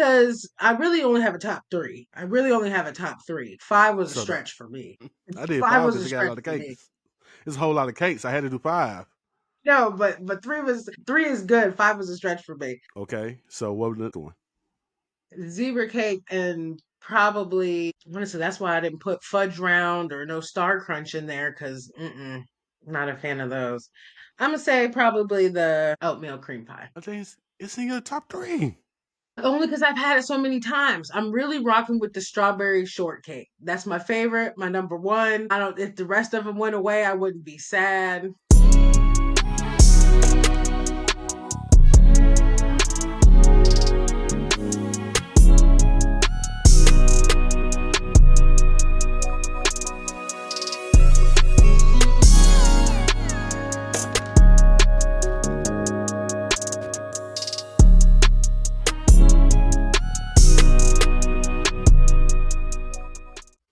Because I really only have a top three. I really only have a top three. Five was a So stretch for me. I did Five five was because a they got a stretch lot of for me. cakes. It's a whole lot of cakes. I had to do five. No, but three is good. Five was a stretch for me. Okay, so what was the one? Zebra cake and probably honestly that's why I didn't put fudge round or no star crunch in there because not a fan of those. I'm gonna say probably the oatmeal cream pie. I think it's in your top three. Only because I've had it so many times. I'm really rocking with the strawberry shortcake. That's my favorite, my number one. I don't. If the rest of them went away, I wouldn't be sad.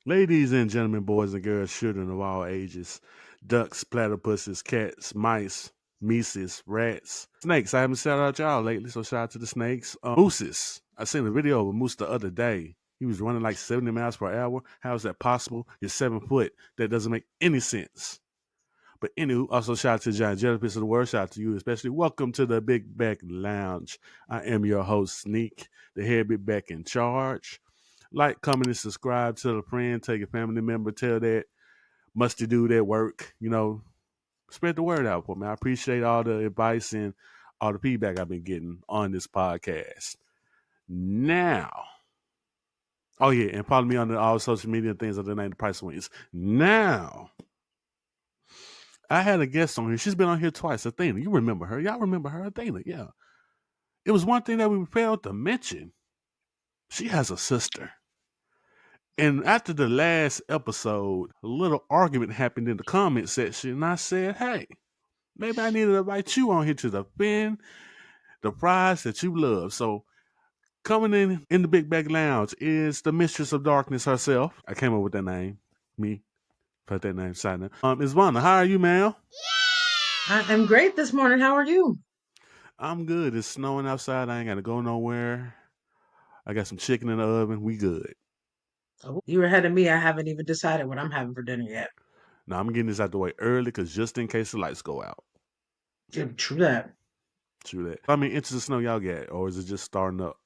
Ladies and gentlemen, boys and girls, children of all ages, ducks, platypuses, cats, mice, mices, rats, snakes. I haven't shouted out y'all lately, so shout out to the snakes. Mooses. I seen a video of a moose the other day. He was running like 70 miles per hour. How is that possible? You're 7 foot. That doesn't make any sense. But anywho, also shout out to the giant jellyfish of the world. Shout out to you especially. Welcome to the Big Back Lounge. I am your host, Sneak, the head big back in charge. Like, comment, and subscribe. Tell a friend, tell your family member, tell that musty dude at work. Spread the word out for me. I appreciate all the advice and all the feedback I've been getting on this podcast. Now, oh yeah, and follow me on all social media things under the name The Price of Wings. Now, I had a guest on here. She's been on here twice. Athena, you remember her? Y'all remember her? Athena, yeah. It was one thing that we failed to mention. She has a sister. And after the last episode, a little argument happened in the comment section, and I said, hey, maybe I need to invite you on here to defend the prize that you love. So coming in the Big Bag Lounge is the Mistress of Darkness herself. I came up with that name. Me. Put that name sign is Vona. How are you, ma'am? I'm great this morning. How are you? I'm good. It's snowing outside. I ain't gotta go nowhere. I got some chicken in the oven. We good. Oh, you're ahead of me. I haven't even decided what I'm having for dinner yet. Now I'm getting this out the way early because just in case the lights go out. Yeah, true that. True that. I mean, inches of snow y'all get, or is it just starting up?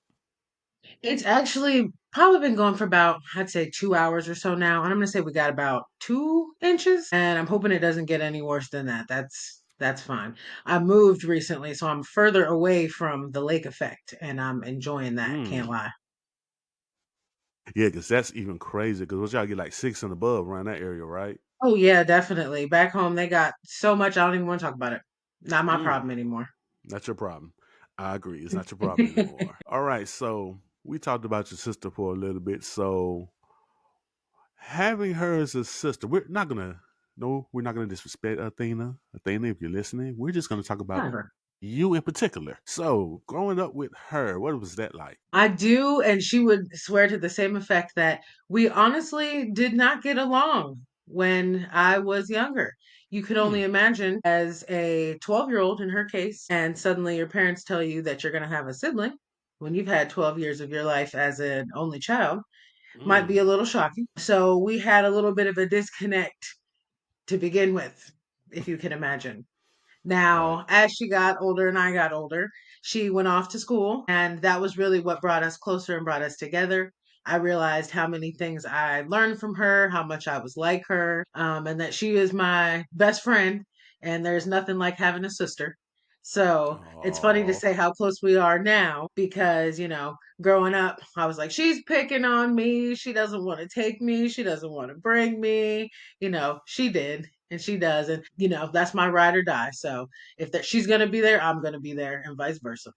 It's actually probably been going for about, I'd say 2 hours or so now. And I'm gonna say we got about 2 inches. And I'm hoping it doesn't get any worse than that. That's fine. I moved recently, so I'm further away from the lake effect and I'm enjoying that. Can't Mm. lie. Yeah, because that's even crazy. Because what y'all get like 6 and above around that area, right? Oh yeah, definitely. Back home they got so much I don't even want to talk about it. Not my Mm. problem anymore. Not your problem. I agree. It's not your problem anymore. All right. So we talked about your sister for a little bit. So having her as a sister, we're not gonna no, we're not gonna disrespect Athena. Athena, if you're listening, we're just gonna talk about Never. you in particular. So growing up with her, what was that like? I do, and she would swear to the same effect that we honestly did not get along when I was younger. You could only Mm. imagine as a 12-year-old in her case, and suddenly your parents tell you that you're going to have a sibling when you've had 12 years of your life as an only child might be a Mm. little shocking. So we had a little bit of a disconnect to begin with, if you can imagine. Right. Now, as she got older and I got older, she went off to school, and that was really what brought us closer and brought us together. I realized how many things I learned from her, how much I was like her, and that she is my best friend, and there's nothing like having a sister. So it's funny to Oh. say how close we are now because, growing up, I was like, she's picking on me. She doesn't want to take me. She doesn't want to bring me. She did and she does. And, that's my ride or die. So if she's going to be there, I'm going to be there and vice versa.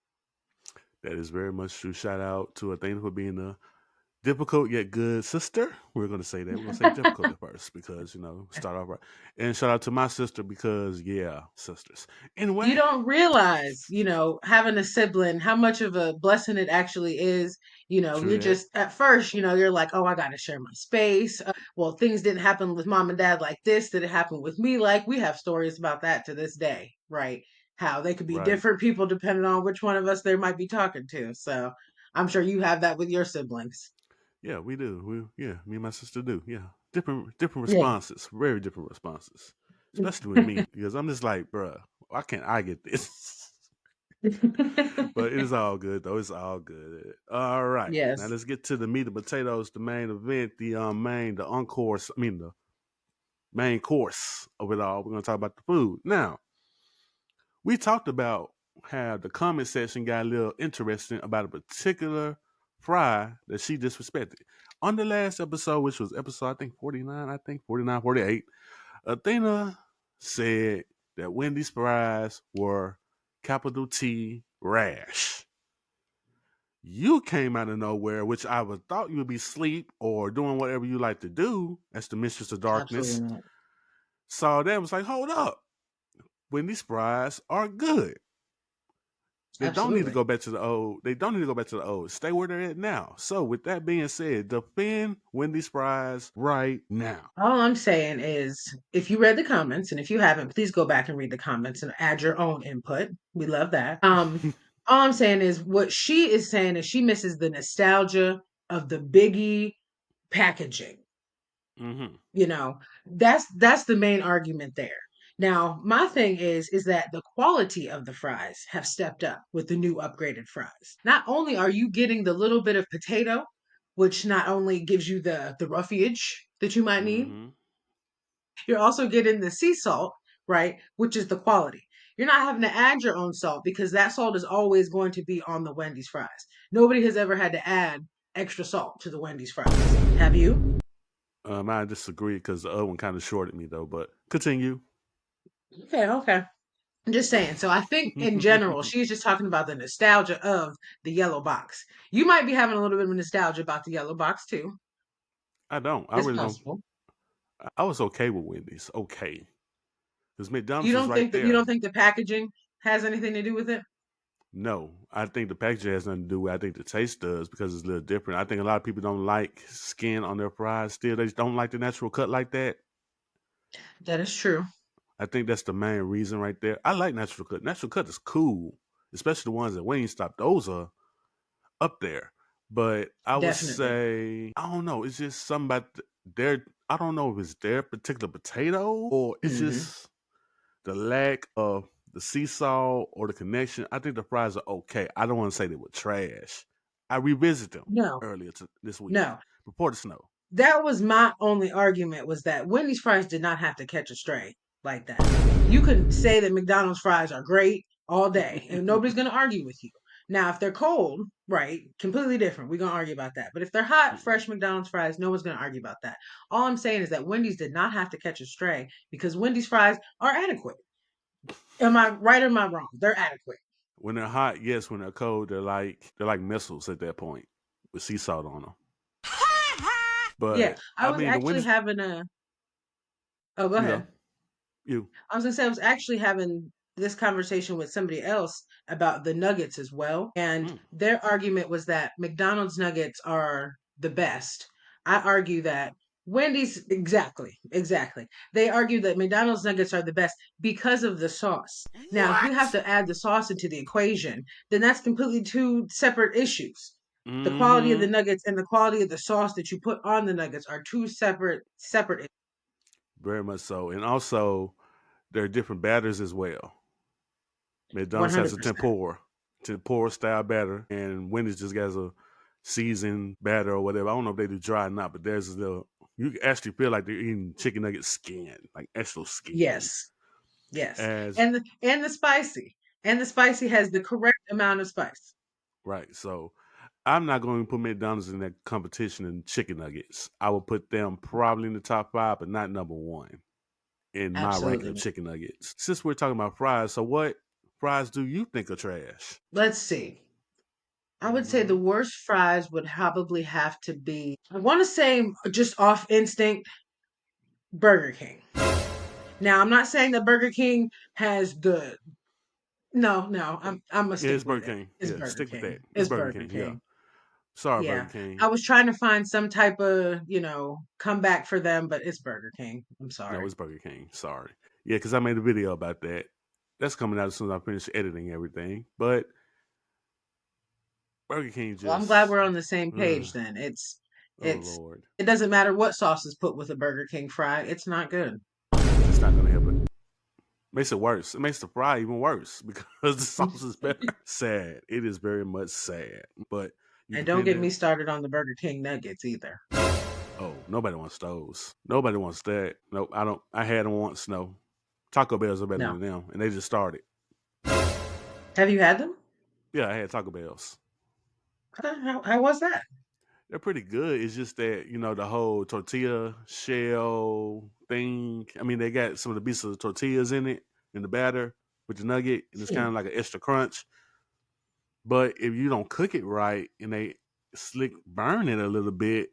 That is very much true. Shout out to Athena for being a difficult yet good sister. We're going to say that. We're going to say difficult at first because, start off right. And shout out to my sister because, yeah, sisters. You Anyway, don't realize, having a sibling, how much of a blessing it actually is. true You're that. just at first, you're like, oh, I got to share my space. Well, things didn't happen with mom and dad like this. Did it happen with me? Like, we have stories about that to this day, right? How they could be Right. different people depending on which one of us they might be talking to. So I'm sure you have that with your siblings. Yeah, we do. Yeah, me and my sister do. Yeah, different Yeah. responses, very different responses, especially with me because I'm just like, bruh, why can't I get this? But it is all good though. It's all good. All right, now Yes, let's get to the meat and potatoes, the main event, the encore. I mean, the main course of it all. We're gonna talk about the food now. We talked about how the comment section got a little interesting about a particular fry that she disrespected. On the last episode, which was episode, I think 49, 49, 48, Athena said that Wendy's fries were capital T rash. You came out of nowhere, which I would thought you would be asleep or doing whatever you like to do as the mistress of absolutely darkness. not. Saw that was like, hold up. Wendy's fries are good. They don't need to Absolutely. go back to the old. They don't need to go back to the old. Stay where they're at now. So, with that being said, defend Wendy's fries right now. All I'm saying is, if you read the comments, and if you haven't, please go back and read the comments and add your own input. We love that. All I'm saying is, what she is saying is she misses the nostalgia of the Biggie packaging. Mm-hmm. You know, that's the main argument there. Now, my thing is that the quality of the fries have stepped up with the new upgraded fries. Not only are you getting the little bit of potato, which not only gives you the roughage that you might need, Mm-hmm. you're also getting the sea salt, right, which is the quality. You're not having to add your own salt because that salt is always going to be on the Wendy's fries. Nobody has ever had to add extra salt to the Wendy's fries. Have you? I disagree because the other one kind of shorted me though. But continue. Okay, okay. I'm just saying. So I think in general, she's just talking about the nostalgia of the yellow box. You might be having a little bit of nostalgia about the yellow box too. I don't. I It's really don't. possible. I was okay with Wendy's. Okay, because You McDonald's was don't right think that you there. don't think the packaging has anything to do with it? No, I think the packaging has nothing to do with it. I think the taste does because it's a little different. I think a lot of people don't like skin on their fries. Still, they just don't like the natural cut like that. That is true. I think that's the main reason right there. I like natural cut. Natural cut is cool, especially the ones at Wingstop. Those are up there. But I would Definitely. say I don't know. It's just something about their. I don't know if it's their particular potato or it's Hmm. just the lack of the seesaw or the connection. I think the fries are okay. I don't want to say they were trash. I revisited them No, earlier this week no. before the snow. That was my only argument was that Wendy's fries did not have to catch a stray like that. You could say that McDonald's fries are great all day and nobody's going to argue with you. Now, if they're cold, right, completely different. We're going to argue about that. But if they're hot, fresh McDonald's fries, no one's going to argue about that. All I'm saying is that Wendy's did not have to catch a stray because Wendy's fries are adequate. Am I right or am I wrong? They're adequate. When they're hot, yes. When they're cold, they're like missiles at that point with sea salt on them. Yeah, But I I was mean, the actually Wendy's, having a. Oh, go you go, ahead. you. I was gonna say I was actually having this conversation with somebody else about the nuggets as well, and Mm, their argument was that McDonald's nuggets are the best. I argue that Wendy's exactly. They argue that McDonald's nuggets are the best because of the sauce. Now, if you have what? to add the sauce into the equation, then that's completely two separate issues. The quality of the Mm-hmm. nuggets and the quality of the sauce that you put on the nuggets are two separate. Very much so. And also, there are different batters as well. One McDonald's has hundred a percent. tempura style batter, and Wendy's just has a seasoned batter or whatever. I don't know if they do dry or not, but there's a little. You can actually feel like they're eating chicken nugget skin, like actual skin. Yes. Yes, As and the spicy has the correct amount of spice. right, so I'm not going to put McDonald's in that competition in chicken nuggets. I would put them probably in the top five, but not number one in my ranking Absolutely of not. chicken nuggets. Since we're talking about fries, so what fries do you think are trash? Let's see. I would say the Mm-hmm. worst fries would probably have to be. I want to say just off instinct, Burger King. Now, I'm not saying that Burger King has the. No, no, I'm gonna Yeah, stick it's with Burger it. King. It's Yeah, Burger stick with King. that. It's It's Burger Burger King. Yeah. King. Sorry, Burger Yeah, King. I was trying to find some type of comeback for them, but it's Burger King. I'm No, sorry. it's Burger King. Sorry. Yeah, because I made a video about that. That's coming out as soon as I finish editing everything. But Burger King Well, I'm glad just, we're on the same ugh, page then. oh It's Lord, it doesn't matter what sauce is put with a Burger King fry. It's not good. it's not gonna help it. Makes it worse. It makes the fry even worse because the sauce is better. Sad. It is very much sad. But you And don't depend get on. me started on the Burger King nuggets either. Oh, nobody wants those. Nobody wants that. Nope. I don't. I had them once. No. Taco Bells are better No. than them, and they just started. Have you had them? Yeah, I had Taco Bells. How was that? They're pretty good. It's just that the whole tortilla shell thing. I mean, they got some of the pieces of the tortillas in it in the batter with the nugget, and it's kind Hmm. of like an extra crunch. But if you don't cook it right and they slick burn it a little bit,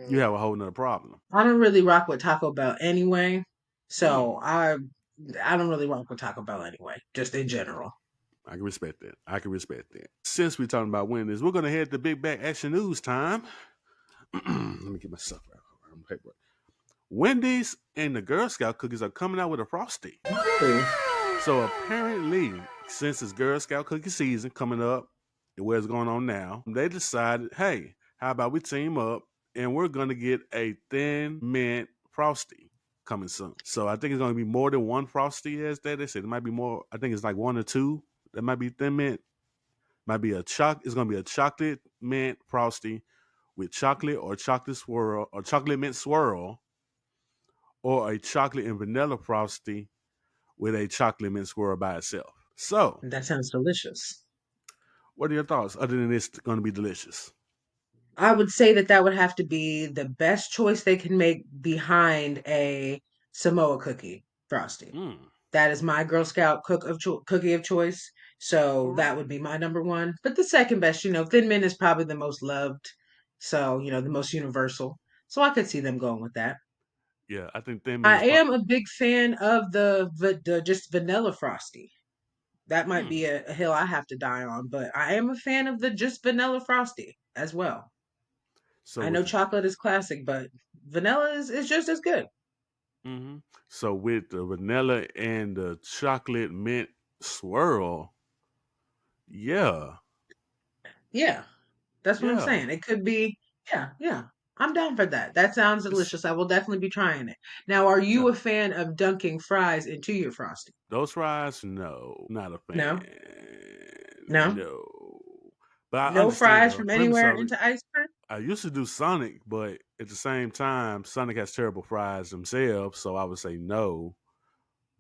you have a whole nother problem. I don't really rock with Taco Bell anyway, Hmm. so I don't really rock with Taco Bell anyway, just in general. I can respect that. I can respect that. Since we're talking about Wendy's, we're gonna head to Big Back Action News time. Let me get myself out on paper. Wendy's and the Girl Scout cookies are coming out with a frosty. Really? So apparently, since it's Girl Scout cookie season coming up, and where it's going on now, they decided, hey, how about we team up and we're gonna get a thin mint frosty coming soon. So I think it's gonna be more than one frosty as that. They said it might be more. I think it's like one or two that might be thin mint. Might be it's gonna be a chocolate mint frosty with chocolate or chocolate swirl or chocolate mint swirl or a chocolate and vanilla frosty with a chocolate mint swirl by itself. So, That sounds delicious. what are your thoughts? Other than it's going to be delicious. I would say that that would have to be the best choice they can make behind a Samoa cookie frosty. Mm, That is my Girl Scout cookie of choice. all So that right. would be my number one. But the second best, Thin Mint is probably the most loved. So, the most universal. So I could see them going with that. Yeah, I think Thin Mint is I am probably. a big fan of the just vanilla frosty. That might be Hmm. a hill I have to die on, but I am a fan of the just vanilla frosty as well. So I with know the chocolate is classic, but vanilla is just as good. so with the vanilla and the chocolate mint swirl, yeah, Yeah, that's what I'm yeah. saying. It could be, yeah, yeah. I'm down for that. That sounds It's delicious. I will definitely be trying it. Now, are yeah. you a fan of dunking fries into your frosting? Those fries, no, not a No, fan. no, No, but I no understand fries the from premise anywhere of it. into ice cream. I used to do Sonic, but at the same time, Sonic has terrible fries themselves, so I would say no.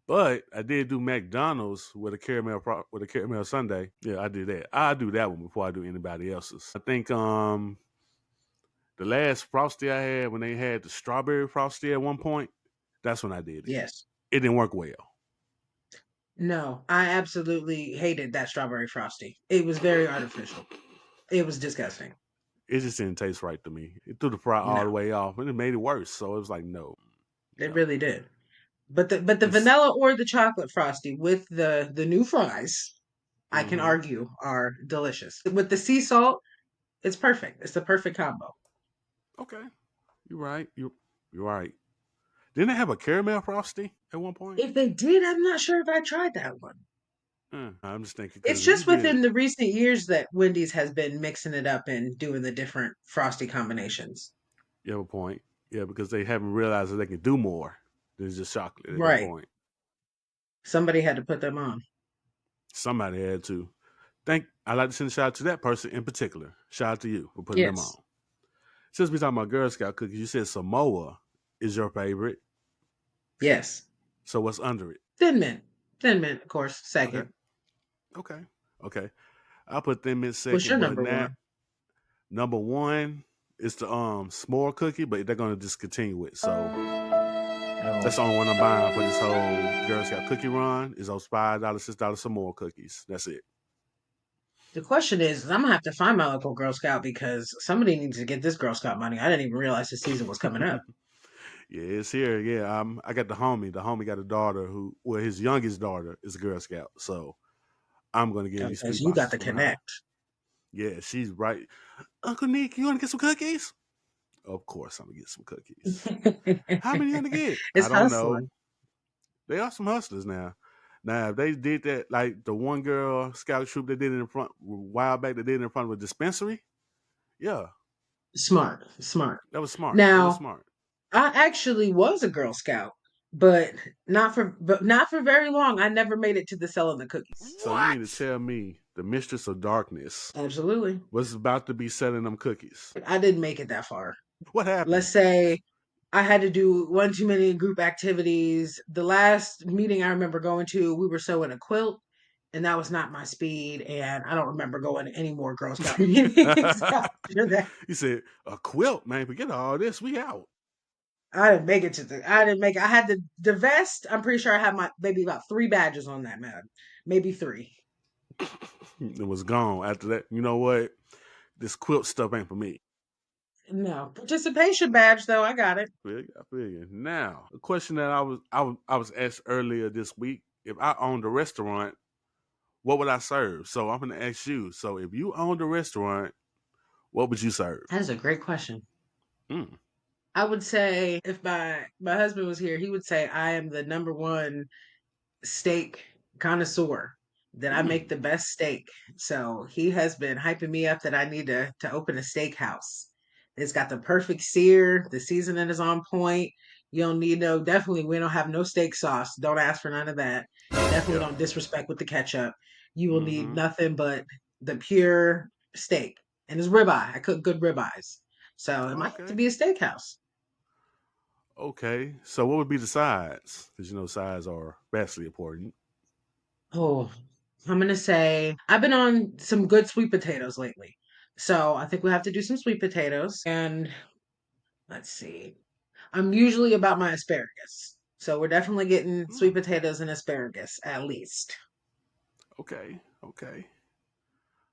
But I did do McDonald's with a with a caramel sundae. Yeah, I did that. I do that one before I do anybody else's. I think the last frosty I had when they had the strawberry frosty at one point, that's when I did it. Yes. It didn't work well. No, I absolutely hated that strawberry frosty. It was very artificial. It was disgusting. It just didn't taste right to me. It threw the fry all the No, way off, and it made it worse. So it was like, no, it no. really did. But the It's vanilla or the chocolate frosty with the new fries, I can mm-hmm. argue are delicious. With the sea salt, it's perfect. It's the perfect combo. Okay. You're right. You're right. Didn't they have a caramel frosty at one point? If they did, I'm not sure if I tried that one. I'm just thinking It's because if you just did, within the recent years that Wendy's has been mixing it up and doing the different frosty combinations. you have a point. Yeah, because they haven't realized that they can do more than just chocolate at that Right. point. Somebody had to put them on. Somebody had to. I'd like to send a shout out to that person in particular. Shout out to you for putting them Yes. on. Since we're talking about Girl Scout cookies, you said Samoa is your favorite. Yes. So what's under it? Thin Mint. Thin Mint, of course, Okay. second. Okay. Okay. I'll put them in What's second, your but number not one? number one is the s'more cookie, but they're gonna discontinue it. So Oh. that's the only one I'm buying for this whole Girl Scout cookie run is those $5, $6 s'more cookies. That's it. The question is, I'm gonna have to find my local Girl Scout because somebody needs to get this Girl Scout money. I didn't even realize the season was coming up. Yeah, it's here. Yeah, I got the homie. The homie got a daughter well, his youngest daughter is a Girl Scout. So I'm gonna get these Okay, free so you got boxes the from her. connect. Yeah, she's right. Uncle Nick, you want to get some cookies? Of course, I'm gonna get some cookies. How many you gonna get? I It's don't hustling. know. They are some hustlers now. Now, if they did that, like the one girl scout troop that did it in front, a while back, that did it in front of a dispensary, yeah, Smart, smart. that was smart. That was Now, smart. I actually was a Girl Scout, but not for very long. I never made it to the selling the cookies. So you mean to What? tell me the Mistress of Darkness Absolutely. was about to be selling them cookies? I didn't make it that far. What Let's happened? say I had to do one too many group activities. The last meeting I remember going to, we were sewing a quilt, and that was not my speed. And I don't remember going to any more Girl Scout meetings after that. He said, "A quilt, man. Forget all this. We out." I didn't make it to the. I didn't make. I had the vest. I'm pretty sure I had my maybe about three badges on that man, maybe three. It was gone after that. You know what? This quilt stuff ain't for me. No participation badge though. I got it. I feel you. Now, a question that I was asked earlier this week: if I owned a restaurant, what would I serve? So I'm gonna ask you. So if you owned a restaurant, what would you serve? That is a great question. Mm. I would say if my husband was here, he would say I am the number one steak connoisseur, that I make Mm. the best steak. So he has been hyping me up that I need to open a steakhouse. It's got the perfect sear, the seasoning is on point. You don't need no, definitely we don't have no steak sauce. Don't ask for none of that. Definitely Yeah. don't disrespect with the ketchup. You will need Mm-hmm. nothing but the pure steak. And it's ribeye. I cook good ribeyes. So it might have to Okay. be a steakhouse. Okay. So what would be the sides? Because sides are vastly important. Oh, I'm gonna say I've been on some good sweet potatoes lately. So I think we have to do some sweet potatoes. And let's see. I'm usually about my asparagus. So we're definitely getting sweet Mm. potatoes and asparagus at least. Okay. Okay.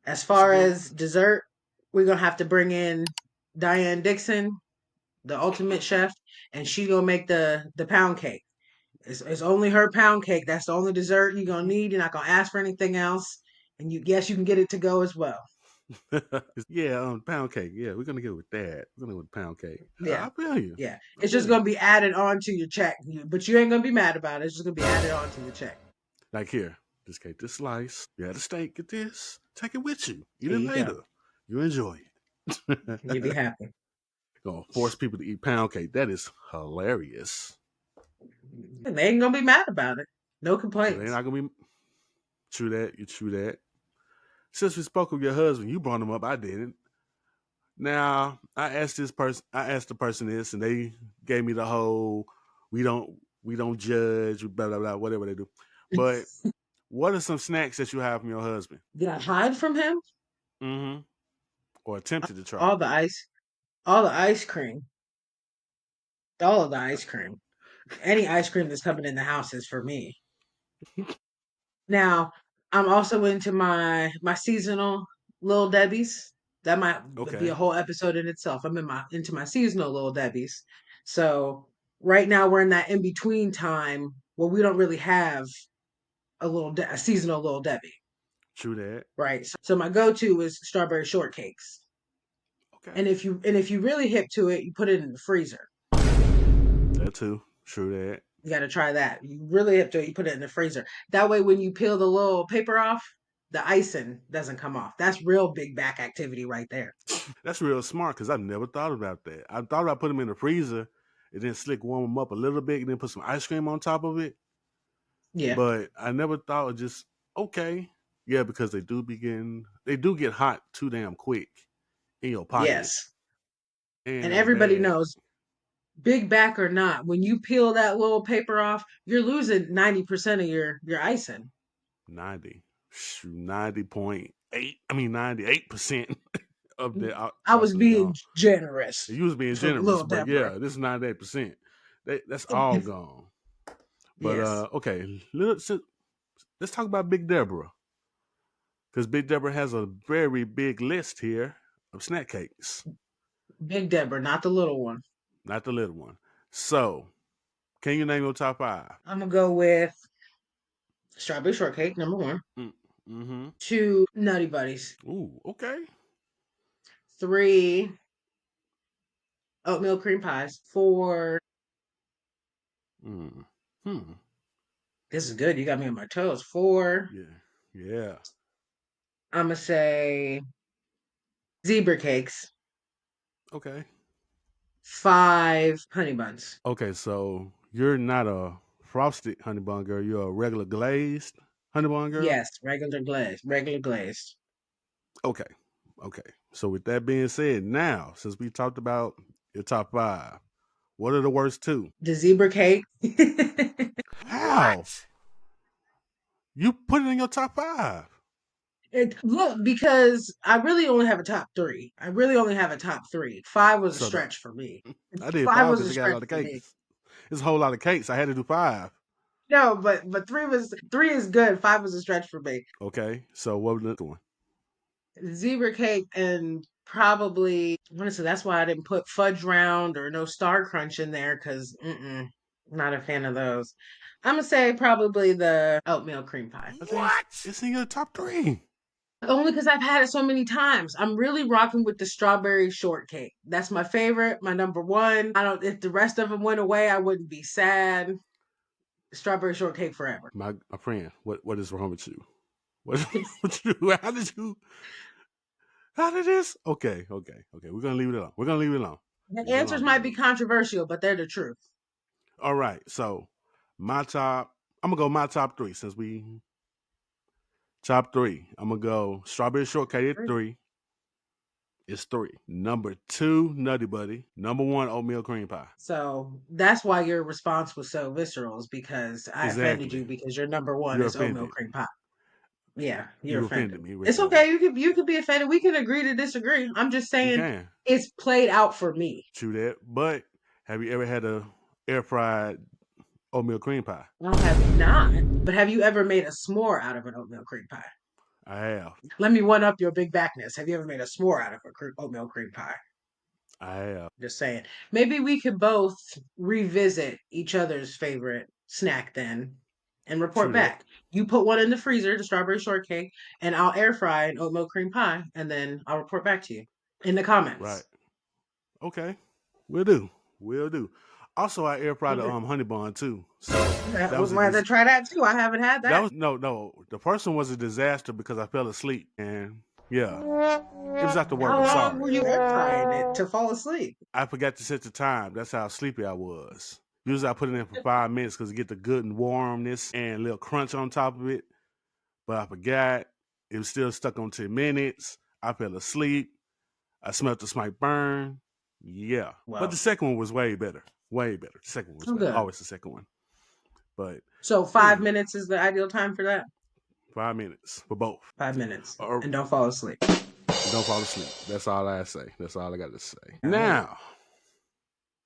As That's a far good as one. dessert, we're gonna have to bring in Diane Dixon, the ultimate chef, and she gonna make the pound cake. It's only her pound cake. That's the only dessert you're gonna need. You're not gonna ask for anything else. And you yes, you can get it to go as well. Yeah, pound cake. Yeah, we're gonna go with that. We're gonna go with pound cake. Yeah. I feel you. Yeah. I It's feel just you. gonna be added on to your check. But you ain't gonna be mad about it. It's just gonna be added on to the check. Like here, just take this slice. You had a steak. Get this. Take it with you. Eat There it you go. later. You enjoy You'll be it. happy. Gonna force people to eat pound cake. That is hilarious. And they ain't gonna be mad about it. No They're complaints. not gonna be true that. You true that. Since we spoke of your husband, you brought him up. I didn't. Now I asked this person. I asked the person this, and they gave me the whole we don't judge, blah blah blah, whatever they do. But what are some snacks that you have from your husband? Did I hide from him? Mm-hmm. Or attempted to try? All the ice, all the ice cream, all of the ice cream. Any ice cream that's coming in the house is for me. Now, I'm also into my seasonal Little Debbie's. That might be a Okay. whole episode in itself. I'm into my seasonal Little Debbie's. So right now we're in that in between time where we don't really have a seasonal Little Debbie, True that. right? So my go-to is strawberry shortcakes. Okay. And if you really hip to it, you put it in the freezer. That too. True that. You got to try that. You really hip to it, you put it in the freezer. That way, when you peel the little paper off, the icing doesn't come off. That's real big back activity right there. That's real smart because I never thought about that. I thought about putting them in the freezer and then slick warm them up a little bit and then put some ice cream on top of it. Yeah. But I never thought of just okay. Yeah, because they do get hot too damn quick in your pocket. Yes. And And they're everybody bad. knows, big back or not, when you peel that little paper off, you're losing 90% of your icing. 90. 90.8. I mean 98% of the I was icing is being gone. generous You was being for generous, little but Deborah. yeah, this is 98%. That's all gone. But Yes. okay, let's talk about Big Deborah. Because Big Deborah has a very big list here of snack cakes, Big Deborah, not the little one. not the little one. So, can you name your top five? I'm going to go with strawberry shortcake, number one. Mm, mm-hmm. Two, Nutty Buddies. Ooh, okay. Three, oatmeal cream pies. Four, Mm. Hmm. This is good. You got me on my toes. Four. Yeah. Yeah. I'm gonna say zebra cakes. Okay. Five honey buns. Okay, so you're not a frosted honey bun girl. You're a regular glazed honey bun girl. Yes, regular glazed. Regular glazed. Okay. Okay. So with that being said, now since we talked about your top five, what are the worst two? The zebra cake. How? You put it in your top five. Look, because I really only have a top three. I really only have a top three. Five was a So the stretch for me. I did Five five was because a they got a stretch lot of for me. cakes. It's a whole lot of cakes. I had to do five. No, but three is good. Five was a stretch for me. Okay. So what was the one? Zebra cake and probably honestly that's why I didn't put fudge round or no star crunch in there because not a fan of those. I'm gonna say probably the oatmeal cream pie. I think it's in your top three. Only because I've had it so many times. I'm really rocking with the strawberry shortcake. That's my favorite, my number one. I don't. If the rest of them went away, I wouldn't be sad. Strawberry shortcake forever. My friend, what is wrong with you? What what you do? How did you how did this? Okay, okay, okay. We're gonna leave it alone. We're gonna leave it alone. The Leave it answers alone, leave might it be alone. controversial, but they're the truth. All right, so my top I'm gonna go my top three since we top three. I'm gonna go strawberry shortcake at three. It's three. Number two, Nutty Buddy. Number one, oatmeal cream pie. So that's why your response was so visceral, is because I offended Exactly. you because your number one You're is oatmeal offended. cream pie. Yeah, you're You offended offended. me with It's that one. okay. You could be offended. We can agree to disagree. I'm just You saying can it's played out for me. chew that. But have you ever had a air fried oatmeal cream pie? I have not. But have you ever made a s'more out of an oatmeal cream pie? I have. Let me one up your big backness. Have you ever made a s'more out of a oatmeal cream pie? I have. Just saying. Maybe we could both revisit each other's favorite snack then and report True that. back. You put one in the freezer, the strawberry shortcake, and I'll air fry an oatmeal cream pie, and then I'll report back to you in the Right. comments. Okay. We'll do. We'll do. Also, I air fried the Okay. honey bun too. So Yeah, that we was a might have to try that too. I haven't had that that. was no. The first one was a disaster because I fell asleep and yeah, it was after work. How I'm long were sorry. you air frying it to fall asleep? I forgot to set the time. That's how sleepy I was. Usually I put it in for 5 minutes because it get the good and warmness and a little crunch on top of it. But I forgot. It was still stuck on 10 minutes. I fell asleep. I smelled the smoke burn. Yeah. But the Well, second one was way better. Way better. The second one was oh better. good. Always the second one. But So 5 minutes is the ideal time for that? 5 minutes for both. 5 minutes. Or And don't fall asleep. don't fall asleep. That's all I say. That's all I got to say. All right. Now,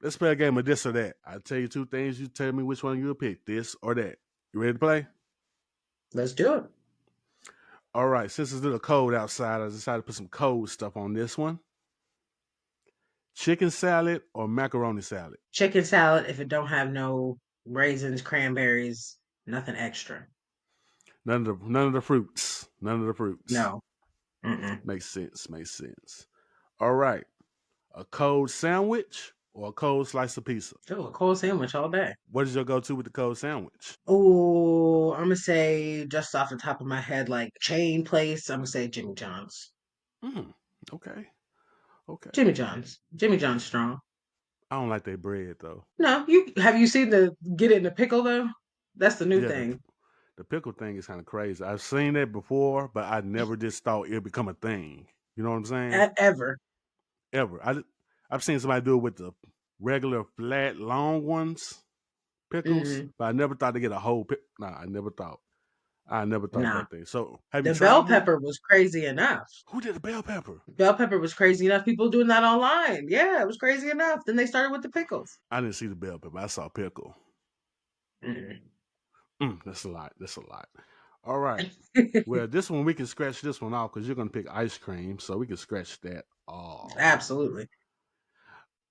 let's play a game of this or that. I tell you two things. You tell me which one you'll pick, this or that. You ready to play? Let's do it. All right. Since it's a little cold outside, I decided to put some cold stuff on this one. Chicken salad or macaroni salad? Chicken salad if it don't have no raisins, cranberries, nothing extra. None of the fruits. None of the fruits. No. Mm-mm. Makes sense. Makes sense. All right. A cold sandwich or a cold slice of pizza? Oh, a cold sandwich all day. What is your go-to with the cold sandwich? Oh, I'm gonna say just off the top of my head, like chain place. I'm gonna say Jimmy John's. Mm, okay. Okay. Jimmy John's. Jimmy John's strong. I don't like that bread though. No, you seen the get it in the pickle though? That's the new Yeah, the thing. the pickle thing is kind of crazy. I've seen that before, but I never just thought it'd become a thing. You know what I'm saying? Ever. Ever. I've seen somebody do it with the regular flat long ones, pickles, Mm-mm. but I never thought to get a whole pick. Nah, I never thought. I never thought Nah. about that. So, have you The bell tried one? pepper was crazy enough. Who did a bell pepper? Bell pepper was crazy enough. People doing that online. Yeah, it was crazy enough. Then they started with the pickles. I didn't see the bell pepper. I saw pickle. Mm. That's a lot. That's a lot. All right. Well, this one we can scratch this one off because you're gonna pick ice cream, so we can scratch that off. Absolutely.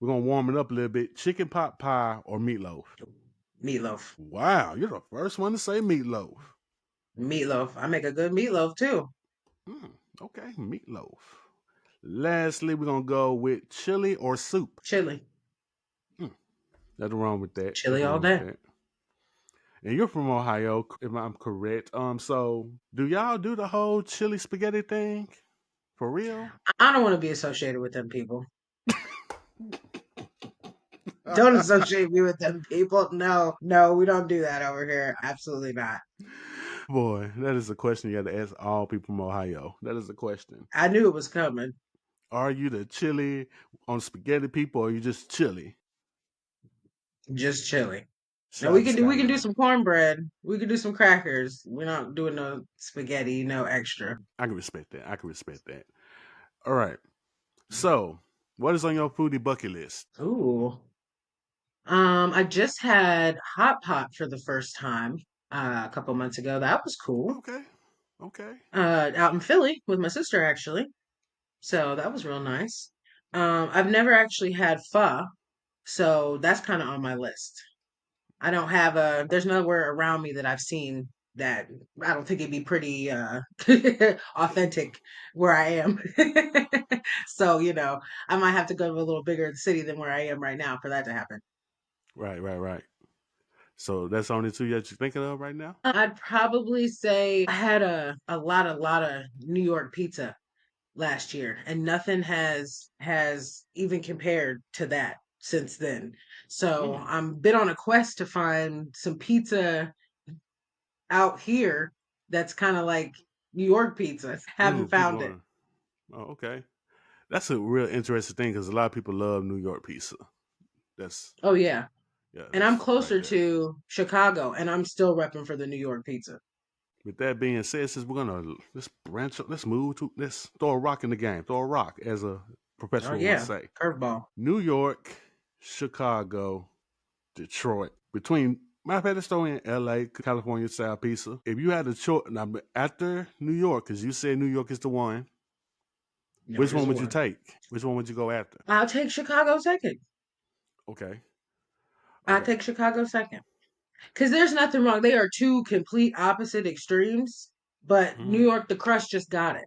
We're gonna warm it up a little bit. Chicken pot pie or meatloaf? Meatloaf. Wow, you're the first one to say meatloaf. Meatloaf. I make a good meatloaf too. Mm, okay, meatloaf. Lastly, we're gonna go with chili or soup. Chili. Mm, nothing wrong with that. Chili Nothing all wrong with day. that. And you're from Ohio, if I'm correct. So do y'all do the whole chili spaghetti thing for real? I don't want to be associated with them people. Don't associate me with them people. No, no, we don't do that over here. Absolutely not. Boy, that is a question you got to ask all people from Ohio. That is a question. I knew it was coming. Are you the chili on spaghetti people, or are you just chili? Just chilling. Now Shout out to we can do Skyline. some cornbread. We can do some crackers. We're not doing no spaghetti, no extra. I can respect that. I can respect that. All right. So, what is on your foodie bucket list? Ooh. I just had hot pot for the first time a couple months ago. That was cool. Okay. Okay. Out in Philly with my sister actually. So that was real nice. I've never actually had pho, so that's kind of on my list. I don't have there's nowhere around me that I've seen that. I don't think it'd be pretty authentic where I am. So, I might have to go to a little bigger city than where I am right now for that to happen. Right, right, right. So that's only two that you're thinking of right now? I'd probably say I had a lot of New York pizza last year, and nothing has even compared to that since then. So Mm. I'm been on a quest to find some pizza out here that's kind of like New York pizza. Haven't Keep found it. going. Oh, okay. That's a real interesting thing because a lot of people love New York pizza. That's Oh yeah. yeah, And I'm that's right closer there. to Chicago and I'm still repping for the New York pizza. With that being said, since we're gonna let's move to let's throw a rock in the game. Throw a rock, as a Oh professional would yeah. say. Curveball. New York, Chicago, Detroit. Between matter of fact, let's throw in LA, California style pizza. If you had a choice now after New York, because you said New York is the one, New York which is one the would you one. take? Which one would you go after? I'll take Chicago second. Okay. I'll Okay. take Chicago second. Because there's nothing wrong. They are two complete opposite extremes, but New Hmm. York, the crust just got it.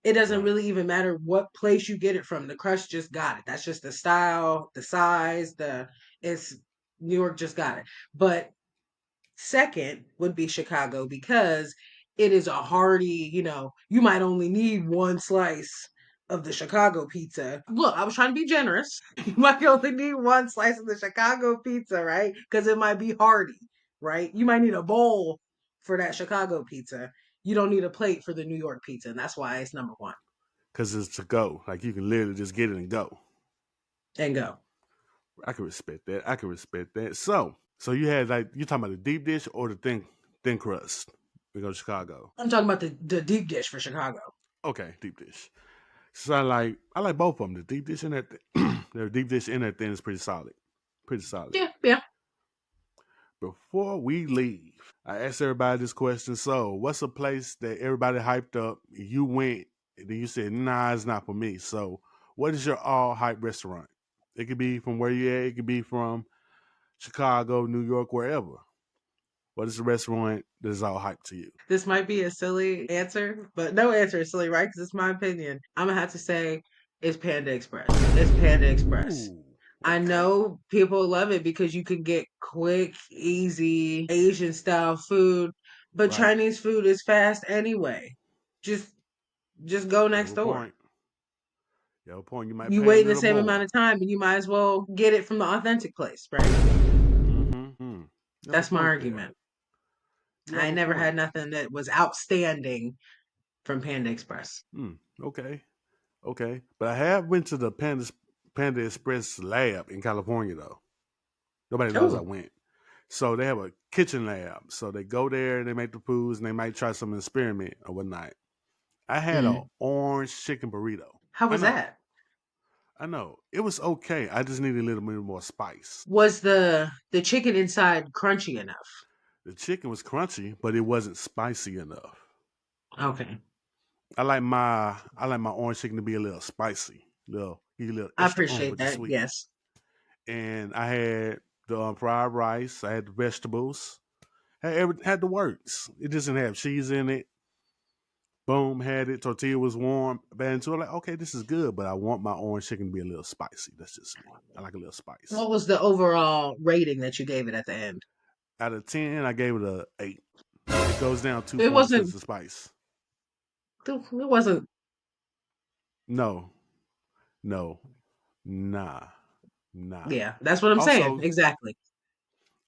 It doesn't Right. really even matter what place you get it from. The crust just got it. That's just the style, the size, it's New York just got it. But second would be Chicago because it is a hearty, you might only need one slice of the Chicago pizza. Look, I was trying to be generous. You might only need one slice of the Chicago pizza, right? Because it might be hearty, right? You might need a bowl for that Chicago pizza. You don't need a plate for the New York pizza, and that's why it's number one. Because it's to go. Like you can literally just get it and go. And go. I can respect that. I can respect that. So you had like you talking about the deep dish or the thin crust? We go to Chicago. I'm talking about the deep dish for Chicago. Okay, deep dish. So I like both of them. The deep dish and that the deep dish and that thin is pretty solid. Pretty solid. Yeah, yeah. Before we leave, I asked everybody this question. So, what's a place that everybody hyped up? You went, and then you said, "Nah, it's not for me." So, what is your all hype restaurant? It could be from where you at. It could be from Chicago, New York, wherever. What is the restaurant that is all hype to you? This might be a silly answer, but no answer is silly, right? Because it's my opinion. I'm gonna have to say it's Panda Express. It's Panda Express. Ooh, I okay. know people love it because you can get quick, easy Asian style food, but Right. Chinese food is fast anyway. Just just go You next have a door. point. You have a point. You might You pay a wait in the little same amount more. of time, and you might as well get it from the authentic place, right? Mm-hmm. You have a That's my point there. argument. You I have ain't a never point. had nothing that was outstanding from Panda Express. Okay. Okay. But I have went to the Panda Express lab in California though. Nobody knows I Oh, went. So they have a kitchen lab. So they go there, they make the foods, and they might try some experiment or whatnot. I had a mm. orange chicken burrito. How I was know. that? I know. It was okay. I just needed a little bit more spice. Was the chicken inside crunchy enough? The chicken was crunchy, but it wasn't spicy enough. Okay. I like my orange chicken to be a little spicy, little get a little I extra appreciate with the that. sweet. Yes. And I had the fried rice. I had the vegetables. Had the works. It doesn't have cheese in it. Boom, had it. Tortilla was warm. Bad into it. Like, okay, this is good, but I want my orange chicken to be a little spicy. That's just me. I like a little spice. What was the overall rating that you gave it at the end? Out of 10, I gave it a 8. It goes down two It points because wasn't. of the spice. It wasn't. No, no, nah, nah. Yeah, that's what I'm saying. Also, Exactly.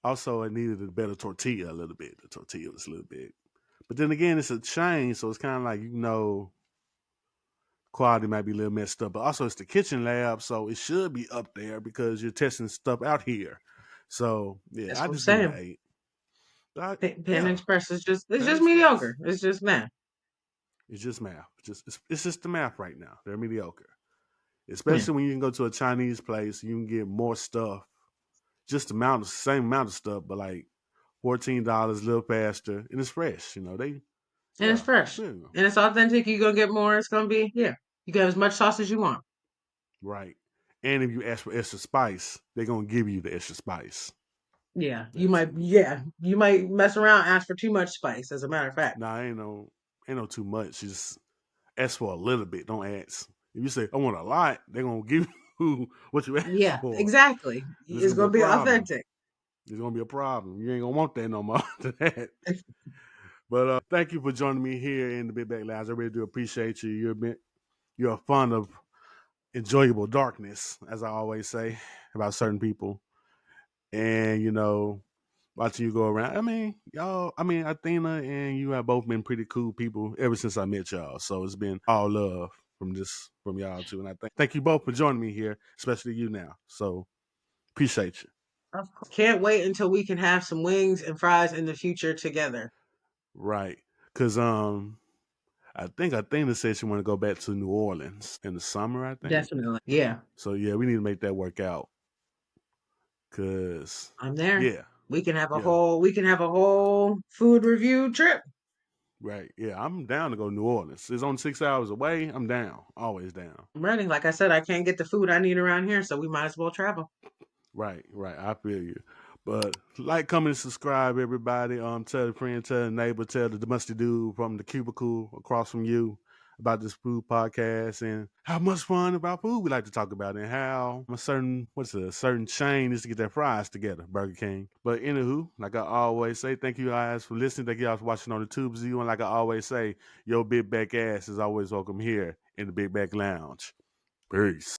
also, it needed a better tortilla a little bit. The tortilla was a little bit. But then again, it's a chain, so it's kind of like, quality might be a little messed up. But also, it's the kitchen lab, so it should be up there because you're testing stuff out here. So, yeah, That's I what I'm just give it an saying. 8. But Pan yeah, Express is just it's Panda just Express. mediocre. It's just man. It's just math. It's just the math right now. They're mediocre. Yeah, Especially when you can go to a Chinese place, you can get more stuff, just the amount of same amount of stuff, but like $14 a little faster, and it's fresh. and it's Yeah, fresh yeah, and it's authentic. You're gonna get more. It's gonna be yeah. You can have as much sauce as you want. right. And if you ask for extra spice, they're gonna give you the extra spice. Yeah, you That might. too. Yeah, you might mess around, ask for too much spice. As a matter of fact. Nah, ain't no too much. Just ask for a little bit. Don't ask. If you say I want a lot, they're gonna give you what you ask Yeah, for, exactly. and it's It's gonna be a gonna be problem. authentic. It's gonna be a problem. You ain't gonna want that no more after that. But thank you for joining me here in the Big Back Lounge. I really do appreciate you. You're a fond of enjoyable darkness, as I always say about certain people. And watching you go around. Athena and you have both been pretty cool people ever since I met y'all. So it's been all love from y'all too. And I thank you both for joining me here, especially you now. So appreciate you. Of course. Can't wait until we can have some wings and fries in the future together. Right. Cause I think Athena said she want to go back to New Orleans in the summer, I think. Definitely. Yeah, So yeah, we need to make that work out. Cause I'm there. yeah, We can have a yeah, whole food review trip. right. Yeah, I'm down to go to New Orleans. It's only 6 hours away. I'm down. Always down. I'm ready. Like I said, I can't get the food I need around here, so we might as well travel. Right, right. I feel you. But like, comment, and subscribe, everybody. Tell a friend, tell a neighbor, tell the musty dude from the cubicle across from you about this food podcast and how much fun about food we like to talk about and how a certain chain is to get their fries together, Burger King. But anywho, like I always say, thank you guys for listening. Thank you guys for watching on the tubes. And like I always say, your big back ass is always welcome here in the Big Back Lounge. Peace.